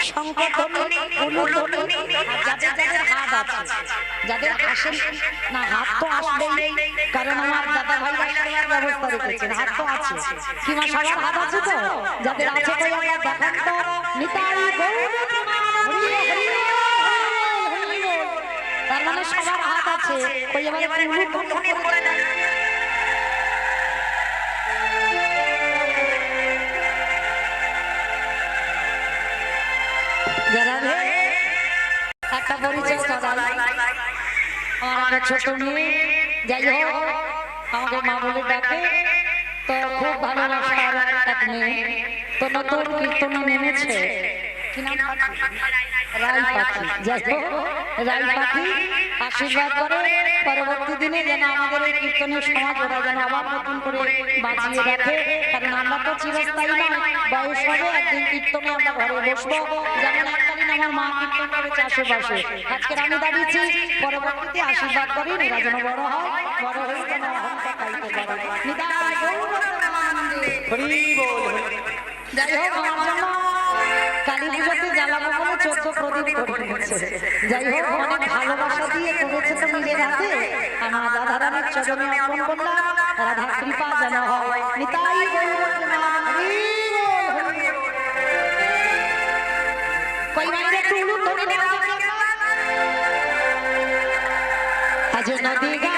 শঙ্খধ্বনি উলুধ্বনি যাদের যাদের হাত আছে, যাদের আসেন না হাত তো আসবেই, কারণ আমার দাদা ভাইরা সবার ব্যবস্থা রেখেছেন, হাত তো আছে। কি মা সবার হাত আছে তো? যাদের আছে কই আমরা দেখান তো। নিতাই গৌর তার মানে সবার হাত আছে। কই এবারে উলুধ্বনি করে দেন। যারা একটা পরিচয় করাই, আমার একটা ছোট মেয়ে, যাই হোক আমাকে মা বলে ডাকে, তো খুব ভালোবাসার এক মেয়ে, তো নতুন কীর্তনে নেমেছে। কি নাম? রাই পাখি। যাই হোক রাই পাখি আশীর্বাদ করে পরবর্তী দিনে যেন আমাদের এই কীর্তনের সমাজ ওরা যেন আবার নতুন করে বাঁচিয়ে রাখে, কারণ আমরা তো চিরস্থায়ী নয়, বয়স হবে একদিন কীর্তনে আমরা ঘরে বসবো। যেমন এককালীন আমার মা কীর্তন করেছে আশেপাশে, আজকের আমি দাঁড়িয়েছি, পরবর্তীতে আশীর্বাদ করেন এরা যেন বড় হয়, বড় হয়ে যেন অহংকার পাইতে পারে। নিতাই গৌর প্রেমানন্দে হরি বল। যাই হোক আমার জন্য কালী পুজোতে জ্বালাবো বলে 14 প্রদীপ করে নিয়েছে। যাই হোক অনেক ভালোবাসা দিয়ে করেছে তো নিজের হাতে, আমার রাধা রানীর চরণে অর্পণ করলাম, রাধা কৃপা যেন হয়। নিতাই গৌর প্রেমানন্দে হরি বল। কই মাইরে তুলু ধরে দেওয়া যাবে। আজ নদী গা